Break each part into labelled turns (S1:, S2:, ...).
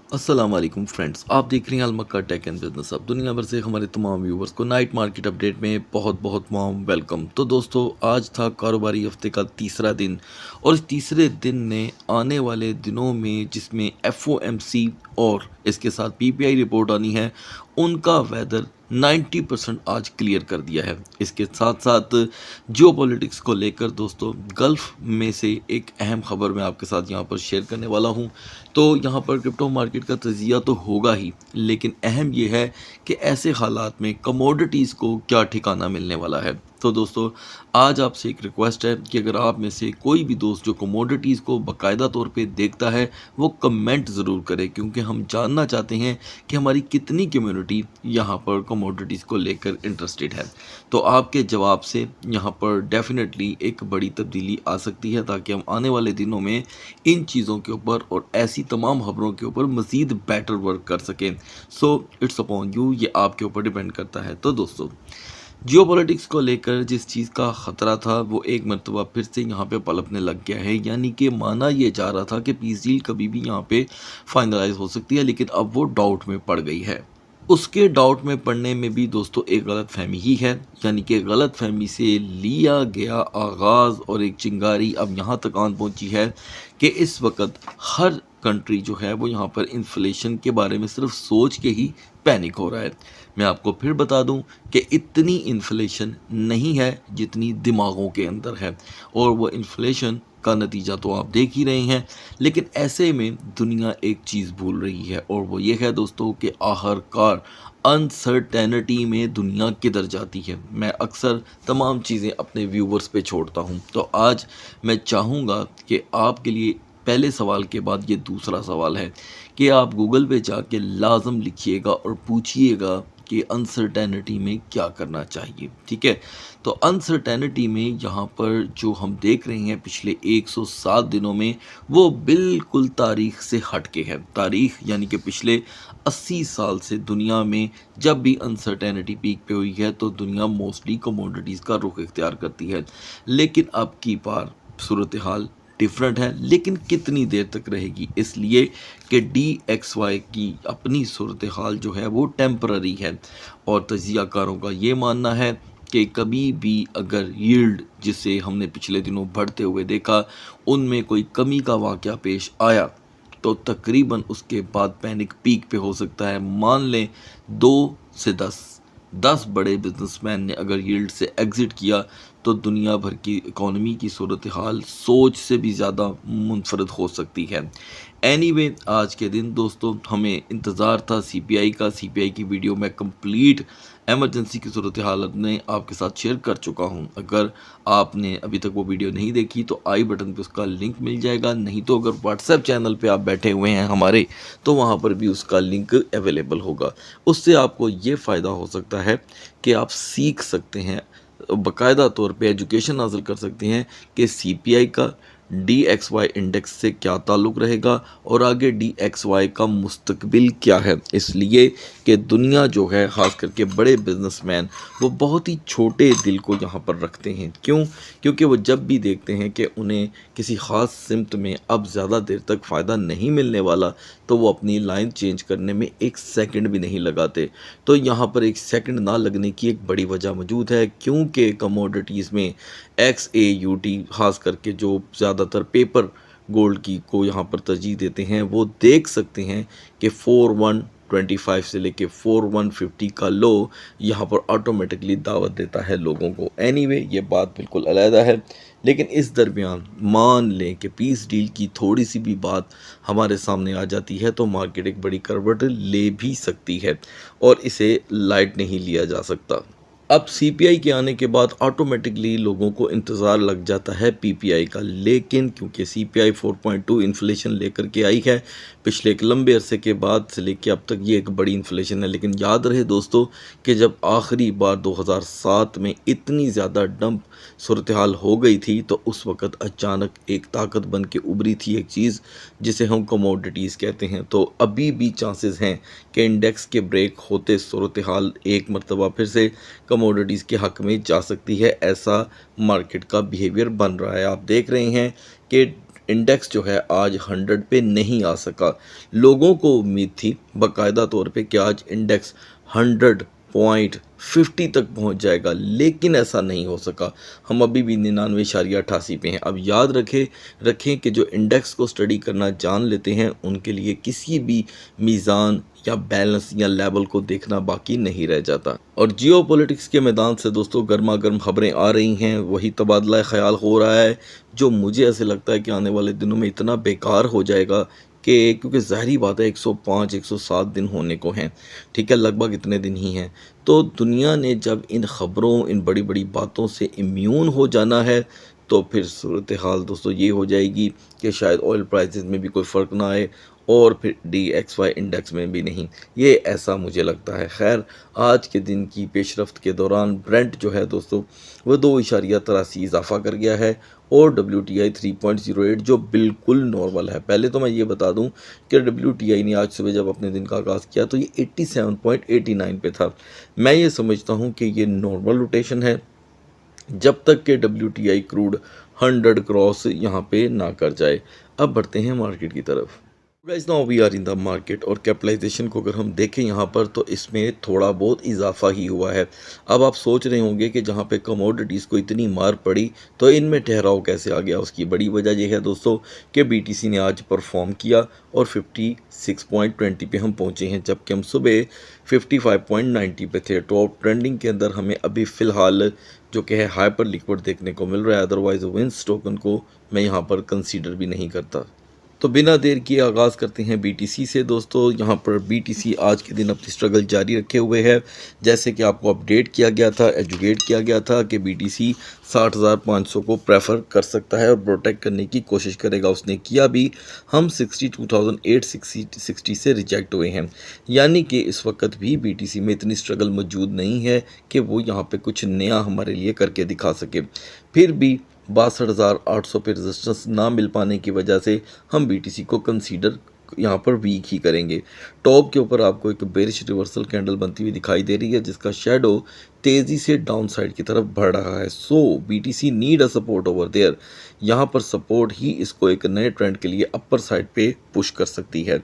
S1: अस्सलाम वालेकुम फ्रेंड्स, आप देख रहे हैं अलमक्का टेक एंड बिजनेस। अब दुनिया भर से हमारे तमाम व्यूवर्स को नाइट मार्केट अपडेट में बहुत बहुत वार्म वेलकम। तो दोस्तों, आज था कारोबारी हफ्ते का तीसरा दिन और इस तीसरे दिन ने आने वाले दिनों में जिसमें एफओएमसी और इसके साथ पीपीआई रिपोर्ट आनी है, उनका वेदर 90% आज क्लियर कर दिया है। इसके साथ साथ जियोपॉलिटिक्स को लेकर दोस्तों गल्फ़ में से एक अहम खबर मैं आपके साथ यहाँ पर शेयर करने वाला हूँ। तो यहाँ पर क्रिप्टो मार्केट का तजिया तो होगा ही, लेकिन अहम ये है कि ऐसे हालात में कमोडिटीज़ को क्या ठिकाना मिलने वाला है। तो दोस्तों, आज आपसे एक रिक्वेस्ट है कि अगर आप में से कोई भी दोस्त जो कमोडिटीज़ को बाकायदा तौर पे देखता है, वो कमेंट ज़रूर करे, क्योंकि हम जानना चाहते हैं कि हमारी कितनी कम्युनिटी यहाँ पर कमोडिटीज़ को लेकर इंटरेस्टेड है। तो आपके जवाब से यहाँ पर डेफिनेटली एक बड़ी तब्दीली आ सकती है, ताकि हम आने वाले दिनों में इन चीज़ों के ऊपर और ऐसी तमाम खबरों के ऊपर मज़ीद बेटर वर्क कर सकें। सो इट्स अपॉन यू, ये आपके ऊपर डिपेंड करता है। तो दोस्तों, जियोपॉलिटिक्स को लेकर जिस चीज़ का ख़तरा था वो एक मरतबा फिर से यहाँ पे पलपने लग गया है। यानी कि माना ये जा रहा था कि पीस डील कभी भी यहाँ पे फाइनलाइज हो सकती है, लेकिन अब वो डाउट में पड़ गई है। उसके डाउट में पड़ने में भी दोस्तों एक गलत फहमी ही है। यानी कि गलत फहमी से लिया गया आगाज़ और एक चिंगारी अब यहाँ तक आन पहुँची है कि इस वक्त हर कंट्री जो है वो यहाँ पर इन्फ्लेशन के बारे में सिर्फ सोच के ही पैनिक हो रहा है। मैं आपको फिर बता दूं कि इतनी इन्फ्लेशन नहीं है जितनी दिमागों के अंदर है, और वो इन्फ्लेशन का नतीजा तो आप देख ही रहे हैं। लेकिन ऐसे में दुनिया एक चीज़ भूल रही है, और वो ये है दोस्तों कि आखिरकार अनसर्टेनिटी में दुनिया किधर जाती है। मैं अक्सर तमाम चीज़ें अपने व्यूवर्स पे छोड़ता हूँ, तो आज मैं चाहूँगा कि आपके लिए पहले सवाल के बाद ये दूसरा सवाल है कि आप गूगल पे जाके लाजम लिखिएगा और पूछिएगा कि अनसर्टेनिटी में क्या करना चाहिए। ठीक है, तो अनसर्टेनिटी में यहाँ पर जो हम देख रहे हैं पिछले 107 दिनों में, वो बिल्कुल तारीख से हट के है। तारीख यानी कि पिछले 80 साल से दुनिया में जब भी अनसर्टेनिटी पीक पे हुई है तो दुनिया मोस्टली कमोडिटीज़ का रुख इख्तियार करती है। लेकिन अब की बार सूरत हाल डिफरेंट है, लेकिन कितनी देर तक रहेगी, इसलिए कि DXY की अपनी सूरत हाल जो है वो टेम्पररी है। और तजियाकारों का ये मानना है कि कभी भी अगर यील्ड, जिसे हमने पिछले दिनों बढ़ते हुए देखा, उनमें कोई कमी का वाक़या पेश आया तो तकरीबन उसके बाद पैनिक पीक पे हो सकता है। मान लें 2 से 10 बड़े बिजनेसमैन ने अगर यील्ड से एग्ज़िट किया तो दुनिया भर की इकॉनमी की सूरत हाल सोच से भी ज़्यादा मुनफरद हो सकती है। एनीवे, आज के दिन दोस्तों हमें इंतज़ार था सीपीआई का। सीपीआई की वीडियो मैं कंप्लीट एमरजेंसी की सूरत हाल में आपके साथ शेयर कर चुका हूं। अगर आपने अभी तक वो वीडियो नहीं देखी तो आई बटन पे उसका लिंक मिल जाएगा, नहीं तो अगर व्हाट्सएप चैनल पे आप बैठे हुए हैं हमारे, तो वहां पर भी उसका लिंक अवेलेबल होगा। उससे आपको ये फ़ायदा हो सकता है कि आप सीख सकते हैं, बाकायदा तौर पे एजुकेशन हासिल कर सकते हैं कि सीपीआई का DXY इंडेक्स से क्या ताल्लुक़ रहेगा और आगे DXY का मुस्तकबिल क्या है। इसलिए कि दुनिया जो है, ख़ास करके बड़े बिजनेसमैन, वो बहुत ही छोटे दिल को यहाँ पर रखते हैं। क्यों? क्योंकि वो जब भी देखते हैं कि उन्हें किसी ख़ास सिमत में अब ज़्यादा देर तक फ़ायदा नहीं मिलने वाला, तो वो अपनी लाइन चेंज करने में एक सेकंड भी नहीं लगाते। तो यहाँ पर एक सेकंड ना लगने की एक बड़ी वजह मौजूद है, क्योंकि कमोडिटीज़ में XAUT, ख़ास करके जो ज़्यादातर पेपर गोल्ड की को यहाँ पर तरजीह देते हैं, वो देख सकते हैं कि 4125 से लेके 4150 का लो यहाँ पर ऑटोमेटिकली दावत देता है लोगों को। एनीवे, ये बात बिल्कुल अलहदा है। लेकिन इस दरमियान मान लें कि पीस डील की थोड़ी सी भी बात हमारे सामने आ जाती है तो मार्केट एक बड़ी करवट ले भी सकती है, और इसे लाइट नहीं लिया जा सकता। अब सीपीआई के आने के बाद ऑटोमेटिकली लोगों को इंतज़ार लग जाता है पीपीआई का। लेकिन क्योंकि सीपीआई 4.2 इन्फ्लेशन लेकर के आई है पिछले एक लंबे अरसे के बाद से लेके अब तक, ये एक बड़ी इन्फ्लेशन है। लेकिन याद रहे दोस्तों कि जब आखिरी बार 2007 में इतनी ज़्यादा डंप सूरत हाल हो गई थी, तो उस वक़्त अचानक एक ताकत बन के उभरी थी एक चीज़ जिसे हम कमोडिटीज़ कहते हैं। तो अभी भी चांसेस हैं कि इंडेक्स के ब्रेक होते सूरत हाल एक मरतबा फिर से कमोडिटीज़ के हक़ में जा सकती है। ऐसा मार्केट का बिहेवियर बन रहा है। आप देख रहे हैं कि इंडेक्स जो है आज 100 पे नहीं आ सका। लोगों को उम्मीद थी बाकायदा तौर पे कि आज इंडेक्स 100.50 तक पहुंच जाएगा, लेकिन ऐसा नहीं हो सका। हम अभी भी 99.88 पे हैं। अब याद रखें कि जो इंडेक्स को स्टडी करना जान लेते हैं उनके लिए किसी भी मीज़ान या बैलेंस या लेवल को देखना बाकी नहीं रह जाता। और जियोपॉलिटिक्स के मैदान से दोस्तों गर्मा गर्म खबरें आ रही हैं, वही तबादला ख्याल हो रहा है जो मुझे ऐसे लगता है कि आने वाले दिनों में इतना बेकार हो जाएगा कि, क्योंकि ज़ाहिरी बात है 105 107 दिन होने को हैं, ठीक है, लगभग इतने दिन ही हैं। तो दुनिया ने जब इन ख़बरों, इन बड़ी बड़ी बातों से इम्यून हो जाना है तो फिर सूरत हाल दोस्तों ये हो जाएगी कि शायद ऑयल प्राइसेस में भी कोई फ़र्क ना आए और फिर DXY इंडेक्स में भी नहीं, ये ऐसा मुझे लगता है। खैर, आज के दिन की पेशरफ्त के दौरान ब्रेंट जो है दोस्तों वो 2.83 इजाफा कर गया है और WTI 3.08 जो बिल्कुल नॉर्मल है। पहले तो मैं ये बता दूं कि WTI ने आज सुबह जब अपने दिन का आगाज़ किया तो ये 87.89 पे था। मैं ये समझता हूँ कि ये नॉर्मल रोटेशन है जब तक कि WTI क्रूड 100 क्रॉस यहाँ पे ना कर जाए। अब बढ़ते हैं मार्केट की तरफ। Guys now we are in the market और कैपिटलाइजेशन को अगर हम देखें यहाँ पर तो इसमें थोड़ा बहुत इजाफा ही हुआ है। अब आप सोच रहे होंगे कि जहाँ पे कमोडिटीज़ को इतनी मार पड़ी तो इनमें ठहराव कैसे आ गया। उसकी बड़ी वजह यह है दोस्तों कि BTC ने आज परफॉर्म किया और 56.20 पे हम पहुँचे हैं, जबकि हम सुबह 55.90 पे थे। टॉप ट्रेंडिंग के अंदर हमें अभी फ़िलहाल जो कि है हाइपर लिक्विड देखने को मिल रहा है, अदरवाइज विंस टोकन को मैं यहाँ पर कंसीडर भी नहीं करता। तो बिना देर किए आगाज़ करते हैं BTC से दोस्तों। यहाँ पर BTC आज के दिन अपनी स्ट्रगल जारी रखे हुए है। जैसे कि आपको अपडेट किया गया था, एजुकेट किया गया था कि BTC 60,500 को प्रेफर कर सकता है और प्रोटेक्ट करने की कोशिश करेगा। उसने किया भी। हम 62,860 से रिजेक्ट हुए हैं, यानी कि इस वक्त भी BTC में इतनी स्ट्रगल मौजूद नहीं है कि वो यहाँ पे कुछ नया हमारे लिए करके दिखा सके। फिर भी 62,800 पे रेजिस्टेंस ना मिल पाने की वजह से हम BTC को कंसीडर यहाँ पर वीक ही करेंगे। टॉप के ऊपर आपको एक बेरिश रिवर्सल कैंडल बनती हुई दिखाई दे रही है जिसका शेडो तेज़ी से डाउन साइड की तरफ बढ़ रहा है। So BTC need a support over there. यहाँ पर सपोर्ट ही इसको एक नए ट्रेंड के लिए अपर साइड पे पुश कर सकती है।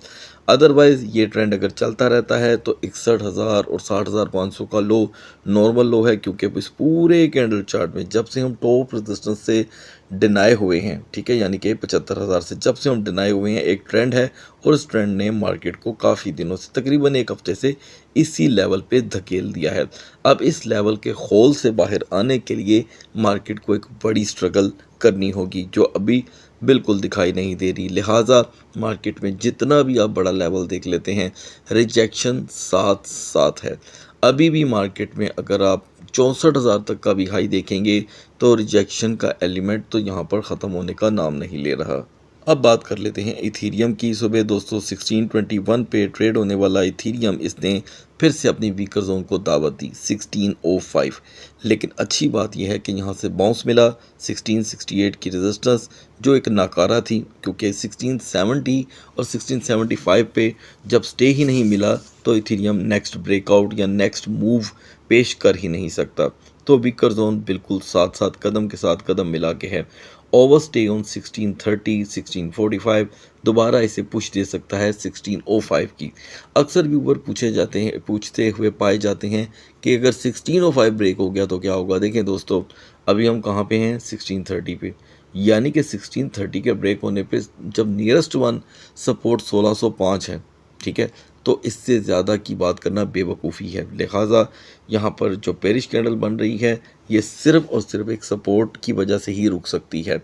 S1: अदरवाइज़ ये ट्रेंड अगर चलता रहता है तो 61,000 और 60,500 का लो नॉर्मल लो है, क्योंकि इस पूरे कैंडल चार्ट में जब से हम टॉप रेजिस्टेंस से डिनाई हुए हैं, ठीक है, यानी कि 75,000 से जब से हम डिनाई हुए हैं, एक ट्रेंड है और इस ट्रेंड ने मार्केट को काफ़ी दिनों से, तकरीबन एक हफ्ते से इसी लेवल पे धकेल दिया है। अब इस लेवल के होल से बाहर आने के लिए मार्केट को एक बड़ी स्ट्रगल करनी होगी जो अभी बिल्कुल दिखाई नहीं दे रही। लिहाजा मार्केट में जितना भी आप बड़ा लेवल देख लेते हैं, रिजेक्शन साथ साथ है। अभी भी मार्केट में अगर आप 64,000 तक का भी हाई देखेंगे तो रिजेक्शन का एलिमेंट तो यहाँ पर ख़त्म होने का नाम नहीं ले रहा। अब बात कर लेते हैं इथीरियम की। सुबह दोस्तों 1621 पे ट्रेड होने वाला इथीरियम इसने फिर से अपनी वीकर जोन को दावत दी 1605, लेकिन अच्छी बात यह है कि यहाँ से बाउंस मिला 1668 की रेजिस्टेंस जो एक नाकारा थी, क्योंकि 1670 और 1675 पे जब स्टे ही नहीं मिला तो इथीरियम नेक्स्ट ब्रेकआउट या नेक्स्ट मूव पेश कर ही नहीं सकता। तो वीकर जोन बिल्कुल साथ साथ कदम के साथ कदम मिला के है। ओवर स्टे ऑन 1630 1645 दोबारा इसे पुश दे सकता है 1605 की। अक्सर व्यूवर पूछते हुए पाए जाते हैं कि अगर 1605 ब्रेक हो गया तो क्या होगा। देखें दोस्तों, अभी हम कहाँ पे हैं, 1630 पे, यानी कि 1630 के ब्रेक होने पे जब नियरेस्ट वन सपोर्ट 1605 है, ठीक है, तो इससे ज़्यादा की बात करना बेवकूफ़ी है। लिहाजा यहाँ पर जो पेरिश कैंडल बन रही है ये सिर्फ़ और सिर्फ एक सपोर्ट की वजह से ही रुक सकती है।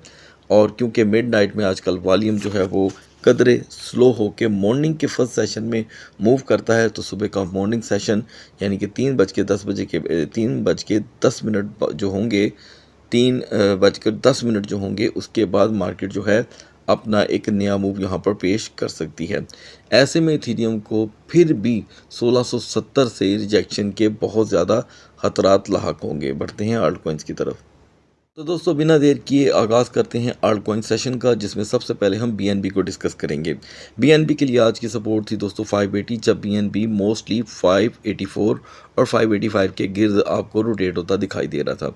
S1: और क्योंकि मिडनाइट में आजकल वॉल्यूम जो है वो कदरे स्लो होके मॉर्निंग के फर्स्ट सेशन में मूव करता है, तो सुबह का मॉर्निंग सेशन यानी कि 3:10 जो होंगे 3:10 जो होंगे उसके बाद मार्केट जो है अपना एक नया मूव यहाँ पर पेश कर सकती है। ऐसे में इथीरियम को फिर भी 1670 से रिजेक्शन के बहुत ज़्यादा खतरात लाहक होंगे। बढ़ते हैं आल्ट कॉइन्स की तरफ। तो दोस्तों बिना देर किए आगाज़ करते हैं आल्ट कॉइन सेशन का, जिसमें सबसे पहले हम बीएनबी को डिस्कस करेंगे। बीएनबी के लिए आज की सपोर्ट थी दोस्तों 580, जब बीएनबी मोस्टली 584 और 585 के गिर्द आपको रोटेट होता दिखाई दे रहा था।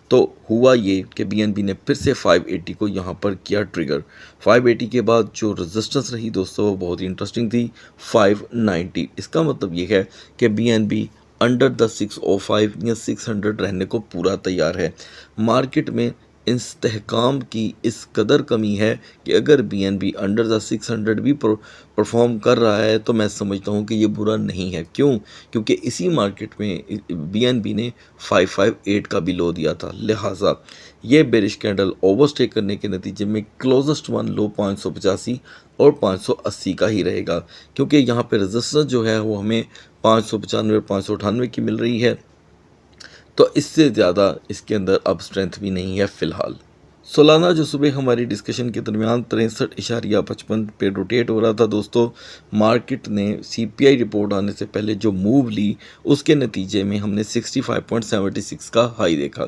S1: तो हुआ ये कि बीएनबी ने फिर से 580 को यहाँ पर किया ट्रिगर। 580 के बाद जो रेजिस्टेंस रही दोस्तों वो बहुत ही इंटरेस्टिंग थी, 590। इसका मतलब ये है कि बीएनबी अंडर द 605 या 600 रहने को पूरा तैयार है। मार्केट में इस्तेहकाम की इस कदर कमी है कि अगर बीएनबी अंडर द 600 भी परफॉर्म कर रहा है तो मैं समझता हूँ कि ये बुरा नहीं है। क्यों? क्योंकि इसी मार्केट में बीएनबी ने 558 का भी लो दिया था, लिहाजा ये बेरिश कैंडल ओवरस्टे करने के नतीजे में क्लोजेस्ट वन लो 585 और 580 का ही रहेगा, क्योंकि यहाँ पे रेजिस्टेंस जो है वो हमें 595 और 598 की मिल रही है। तो इससे ज़्यादा इसके अंदर अब स्ट्रेंथ भी नहीं है फ़िलहाल। सालाना जो सुबह हमारी डिस्कशन के दरमियान 63.55 पे रोटेट हो रहा था दोस्तों, मार्केट ने सीपीआई रिपोर्ट आने से पहले जो मूव ली उसके नतीजे में हमने 65.76 का हाई देखा।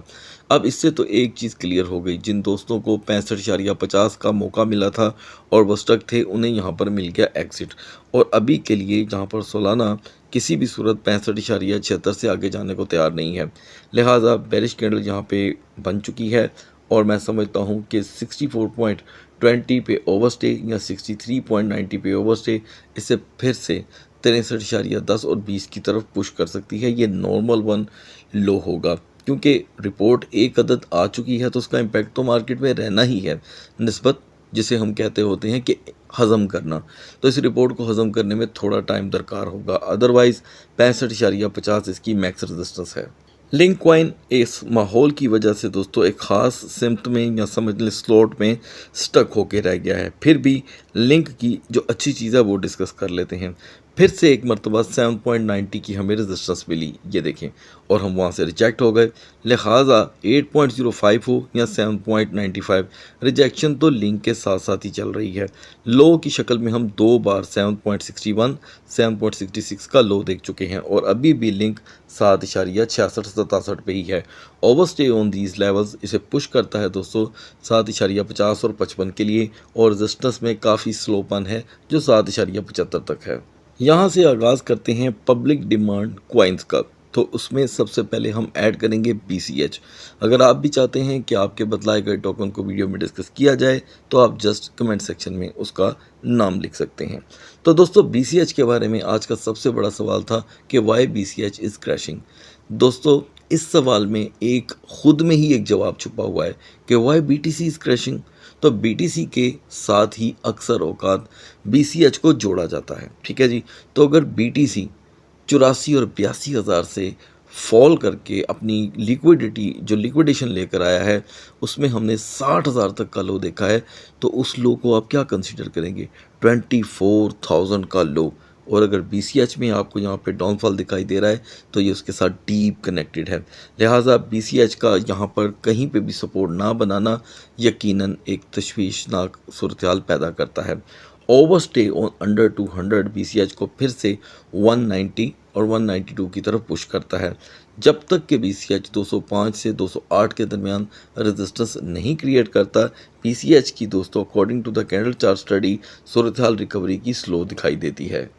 S1: अब इससे तो एक चीज़ क्लियर हो गई, जिन दोस्तों को 65.50 का मौका मिला था और वो स्टक थे उन्हें यहाँ पर मिल गया एग्ज़िट। और अभी के लिए यहाँ पर सालाना किसी भी सूरत 65.76 से आगे जाने को तैयार नहीं है, लिहाजा बेरिश कैंडल यहाँ पे बन चुकी है। और मैं समझता हूँ कि 64.20 पे ओवरस्टे या 63.90 पे ओवरस्टे इसे फिर से 63.10 और 20 की तरफ पुश कर सकती है। ये नॉर्मल वन लो होगा, क्योंकि रिपोर्ट एक अदद आ चुकी है तो उसका इम्पैक्ट तो मार्केट में रहना ही है, निस्बत जिसे हम कहते होते हैं कि हज़म करना। तो इस रिपोर्ट को हज़म करने में थोड़ा टाइम दरकार होगा, अदरवाइज़ 65.50 इसकी मैक्स रेजिस्टेंस है। लिंक कॉइन इस माहौल की वजह से दोस्तों एक ख़ास सिम्त में या समझ लें स्लॉट में स्टक होके रह गया है। फिर भी लिंक की जो अच्छी चीज़ है वो डिस्कस कर लेते हैं। फिर से एक मरतबा 7.90 की हमें रेजिस्टेंस मिली, ये देखें, और हम वहाँ से रिजेक्ट हो गए। लिहाजा 8.05 हो या 7.95, रिजेक्शन तो लिंक के साथ साथ ही चल रही है। लो की शक्ल में हम दो बार 7.61, 7.66 का लो देख चुके हैं और अभी भी लिंक 7.66-67 पे ही है। ओवरस्टे ऑन दीज लेवल्स इसे पुश करता है दोस्तों 7.50 और 55 के लिए, और रेजिस्टेंस में काफ़ी स्लोपन है जो 7.75 तक है। यहाँ से आगाज़ करते हैं पब्लिक डिमांड क्वाइंस का। तो उसमें सबसे पहले हम ऐड करेंगे BCH। अगर आप भी चाहते हैं कि आपके बतलाए गए टोकन को वीडियो में डिस्कस किया जाए तो आप जस्ट कमेंट सेक्शन में उसका नाम लिख सकते हैं। तो दोस्तों BCH के बारे में आज का सबसे बड़ा सवाल था कि वाई BCH इज़ क्रैशिंग। दोस्तों इस सवाल में एक खुद में ही एक जवाब छुपा हुआ है कि वाई BTC इज़ क्रैशिंग। तो BTC के साथ ही अक्सर औकात BCH को जोड़ा जाता है, ठीक है जी। तो अगर BTC 84 और 82 हज़ार से फॉल करके अपनी लिक्विडिटी जो लिक्विडेशन लेकर आया है उसमें हमने 60 हज़ार तक का लो देखा है, तो उस लो को आप क्या कंसीडर करेंगे? 24,000 का लो। और अगर BCH में आपको यहाँ पे डाउनफॉल दिखाई दे रहा है तो ये उसके साथ डीप कनेक्टेड है, लिहाजा BCH का यहाँ पर कहीं पे भी सपोर्ट ना बनाना यकीनन एक तशवीशनाक सूरत हाल पैदा करता है। ओवरस्टे ऑन अंडर 200 BCH को फिर से 190 और 192 की तरफ पुश करता है। जब तक कि BCH 205 से 208 के दरमियान रेजिस्टेंस नहीं क्रिएट करता, BCH की दोस्तों according to the candle chart study सूरत हाल रिकवरी की स्लो दिखाई देती है।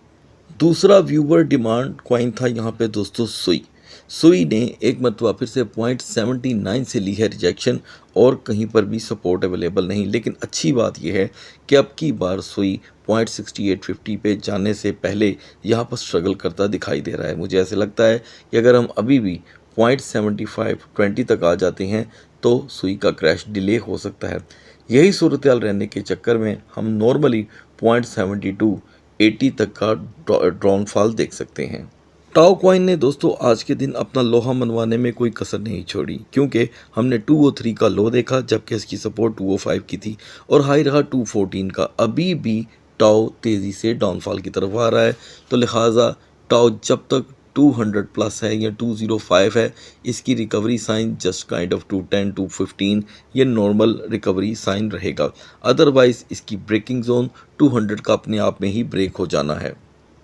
S1: दूसरा व्यूवर डिमांड कॉइन था यहाँ पे दोस्तों सुई ने एक मरतबा फिर से 0.79 से ली है रिजेक्शन और कहीं पर भी सपोर्ट अवेलेबल नहीं। लेकिन अच्छी बात यह है कि अब की बार सुई 0.6850 पे जाने से पहले यहाँ पर स्ट्रगल करता दिखाई दे रहा है। मुझे ऐसे लगता है कि अगर हम अभी भी 0.7520 तक आ जाते हैं तो सुई का क्रैश डिले हो सकता है। यही सूरत हाल रहने के चक्कर में हम नॉर्मली 0.7280 तक का डाउनफॉल देख सकते हैं। टाओ कॉइन ने दोस्तों आज के दिन अपना लोहा मनवाने में कोई कसर नहीं छोड़ी, क्योंकि हमने 203 का लो देखा जबकि इसकी सपोर्ट 205 की थी और हाई रहा 214 का। अभी भी टाओ तेज़ी से डाउनफॉल की तरफ आ रहा है, तो लिहाजा टाओ जब तक 200 प्लस है या 205 है, इसकी recovery sign just kind of 210 215 ये नॉर्मल रिकवरी साइन रहेगा। अदरवाइज़ इसकी ब्रेकिंग जोन 200 का अपने आप में ही ब्रेक हो जाना है।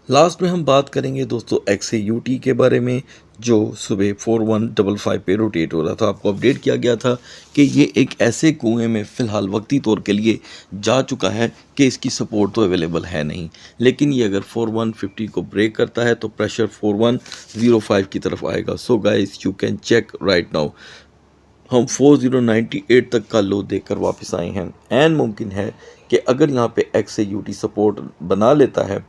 S1: लास्ट में हम बात करेंगे दोस्तों XAUT के बारे में, जो सुबह 4155 पे रोटेट हो रहा था। आपको अपडेट किया गया था कि ये एक ऐसे कुएं में फ़िलहाल वक्ती तौर के लिए जा चुका है कि इसकी सपोर्ट तो अवेलेबल है नहीं, लेकिन ये अगर 4150 को ब्रेक करता है तो प्रेशर 4105 की तरफ आएगा। So guys you can check right now, हम 4098 तक का लो देखकर वापस आए हैं। एंड मुमकिन है कि अगर यहाँ पे XAUT सपोर्ट बना लेता है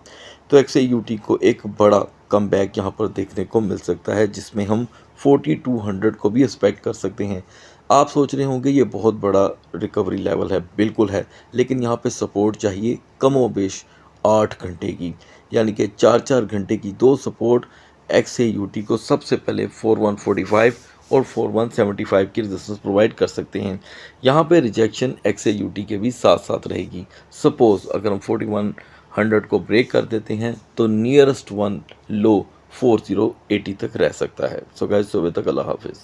S1: तो XAUT को एक बड़ा कमबैक यहाँ पर देखने को मिल सकता है, जिसमें हम 4200 को भी एक्सपेक्ट कर सकते हैं। आप सोच रहे होंगे ये बहुत बड़ा रिकवरी लेवल है, बिल्कुल है, लेकिन यहाँ पे सपोर्ट चाहिए कमोबेश 8 घंटे की, यानी कि 4-4 घंटे की दो सपोर्ट XAUT को सबसे पहले 4145 और 4175 की रेजिस्टेंस प्रोवाइड कर सकते हैं। यहाँ पे रिजेक्शन XAUT के भी साथ साथ रहेगी। सपोज़ अगर हम 4100 को ब्रेक कर देते हैं तो नियरेस्ट वन लो 4080 तक रह सकता है। सो गाइस सुबह तक अल्लाह हाफिज़।